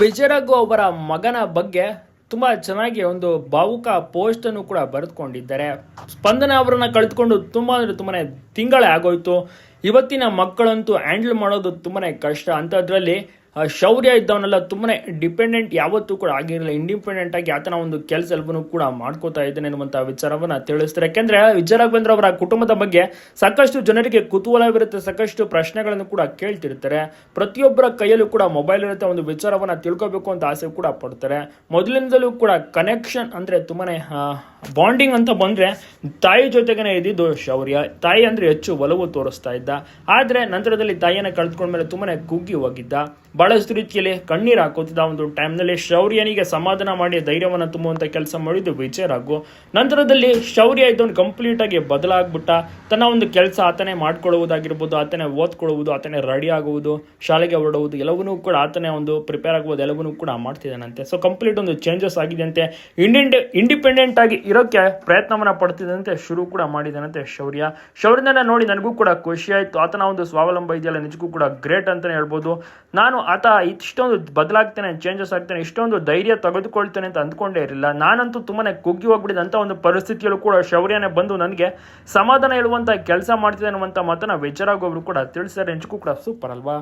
ವಿಜಯರಾಘು ಅವರ ಮಗನ ಬಗ್ಗೆ ತುಂಬ ಚೆನ್ನಾಗಿ ಒಂದು ಭಾವುಕ ಪೋಸ್ಟನ್ನು ಕೂಡ ಬರೆದುಕೊಂಡಿದ್ದಾರೆ. ಸ್ಪಂದನ ಅವರನ್ನು ಕಳೆದುಕೊಂಡು ತುಂಬ ಅಂದರೆ ತುಂಬಾ ತಿಂಗಳೇ ಆಗೋಯ್ತು. ಇವತ್ತಿನ ಮಕ್ಕಳಂತೂ ಹ್ಯಾಂಡಲ್ ಮಾಡೋದು ತುಂಬಾ ಕಷ್ಟ. ಅಂಥದ್ರಲ್ಲಿ ಶೌರ್ಯ ಇದ್ದವನೆಲ್ಲ ತುಂಬಾ ಡಿಪೆಂಡೆಂಟ್ ಯಾವತ್ತೂ ಕೂಡ ಆಗಿರಲಿಲ್ಲ. ಇಂಡಿಪೆಂಡೆಂಟ್ ಆಗಿ ಆತನ ಒಂದು ಕೆಲಸ ಎಲ್ಲವನ್ನೂ ಕೂಡ ಮಾಡ್ಕೋತಾ ಇದ್ದೇನೆ ಅನ್ನುವಂಥ ವಿಚಾರವನ್ನು ತಿಳಿಸ್ತಾರೆ. ಯಾಕೆಂದರೆ ವಿಜಯರಾಘವೇಂದ್ರ ಅವರ ಕುಟುಂಬದ ಬಗ್ಗೆ ಸಾಕಷ್ಟು ಜನರಿಗೆ ಕುತೂಹಲವಿರುತ್ತೆ, ಸಾಕಷ್ಟು ಪ್ರಶ್ನೆಗಳನ್ನು ಕೂಡ ಕೇಳ್ತಿರ್ತಾರೆ. ಪ್ರತಿಯೊಬ್ಬರ ಕೈಯಲ್ಲೂ ಕೂಡ ಮೊಬೈಲ್ ಇರುತ್ತೆ, ಒಂದು ವಿಚಾರವನ್ನು ತಿಳ್ಕೋಬೇಕು ಅಂತ ಆಸೆ ಕೂಡ ಪಡ್ತಾರೆ. ಮೊದಲಿನಿಂದಲೂ ಕೂಡ ಕನೆಕ್ಷನ್ ಅಂದರೆ ತುಂಬಾ ಬಾಂಡಿಂಗ್ ಅಂತ ಬಂದರೆ ತಾಯಿ ಜೊತೆಗೇ ಇದ್ದಿದ್ದು ಶೌರ್ಯ. ತಾಯಿ ಅಂದರೆ ಹೆಚ್ಚು ಒಲವು ತೋರಿಸ್ತಾ ಇದ್ದ. ಆದರೆ ನಂತರದಲ್ಲಿ ತಾಯಿಯನ್ನು ಕಳೆದುಕೊಂಡ್ಮೇಲೆ ತುಂಬಾ ಕುಗ್ಗಿ ಹೋಗಿದ್ದ. ಬಹಳಷ್ಟು ರೀತಿಯಲ್ಲಿ ಕಣ್ಣೀರು ಹಾಕೋತಿದ್ದ. ಒಂದು ಟೈಮ್ನಲ್ಲಿ ಶೌರ್ಯನಿಗೆ ಸಮಾಧಾನ ಮಾಡಿ ಧೈರ್ಯವನ್ನು ತುಂಬುವಂಥ ಕೆಲಸ ಮಾಡಿದ್ದು ವಿಜಯರಾಘು. ನಂತರದಲ್ಲಿ ಶೌರ್ಯ ಇದ್ದವನು ಕಂಪ್ಲೀಟ್ ಆಗಿ ಬದಲಾಗ್ಬಿಟ್ಟ. ತನ್ನ ಒಂದು ಕೆಲಸ ಆತನೇ ಮಾಡ್ಕೊಳ್ಳುವುದಾಗಿರ್ಬೋದು, ಆತನೇ ಓದ್ಕೊಳ್ಳುವುದು, ಆತನೇ ರೆಡಿ ಆಗುವುದು, ಶಾಲೆಗೆ ಹೊರಡುವುದು, ಎಲ್ಲವನ್ನೂ ಕೂಡ ಆತನೇ ಒಂದು ಪ್ರಿಪೇರ್ ಆಗುವುದು, ಎಲ್ಲವನ್ನೂ ಕೂಡ ಮಾಡ್ತಿದ್ದಾನಂತೆ. ಸೊ ಕಂಪ್ಲೀಟ್ ಒಂದು ಚೇಂಜಸ್ ಆಗಿದೆಯಂತೆ. ಇಂಡಿಪೆಂಡೆಂಟ್ ಆಗಿ ಇರೋಕ್ಕೆ ಪ್ರಯತ್ನವನ್ನು ಪಡ್ತಿದ್ದಂತೆ ಶುರು ಕೂಡ ಮಾಡಿದಾನಂತೆ ಶೌರ್ಯನ ನೋಡಿ ನನಗೂ ಕೂಡ ಖುಷಿ ಆಯಿತು. ಆತನ ಒಂದು ಸ್ವಾವಲಂಬ ಇದೆಯಲ್ಲ ನಿಜಕ್ಕೂ ಕೂಡ ಗ್ರೇಟ್ ಅಂತಲೇ ಹೇಳ್ಬೋದು. ನಾನು ಆತ ಇಷ್ಟೊಂದು ಬದಲಾಗ್ತೇನೆ, ಚೇಂಜಸ್ ಆಗ್ತೇನೆ, ಇಷ್ಟೊಂದು ಧೈರ್ಯ ತೆಗೆದುಕೊಳ್ತೇನೆ ಅಂತ ಅಂದ್ಕೊಂಡೇ ಇರಲಿಲ್ಲ. ನಾನಂತೂ ತುಂಬಾ ಕುಗ್ಗಿ ಹೋಗ್ಬಿಟ್ಟಿದೆ. ಅಂಥ ಒಂದು ಪರಿಸ್ಥಿತಿಯಲ್ಲೂ ಕೂಡ ಶೌರ್ಯನೇ ಬಂದು ನನಗೆ ಸಮಾಧಾನ ಹೇಳುವಂಥ ಕೆಲಸ ಮಾಡ್ತಿದೆ ಅನ್ನುವಂಥ ಮಾತನ್ನು ವಿಜಯರಾಘು ಅವರು ಕೂಡ ತಿಳಿಸಿದ್ದಾರೆ. ನಿಜಕ್ಕೂ ಕೂಡ ಸೂಪರ್ ಅಲ್ವಾ.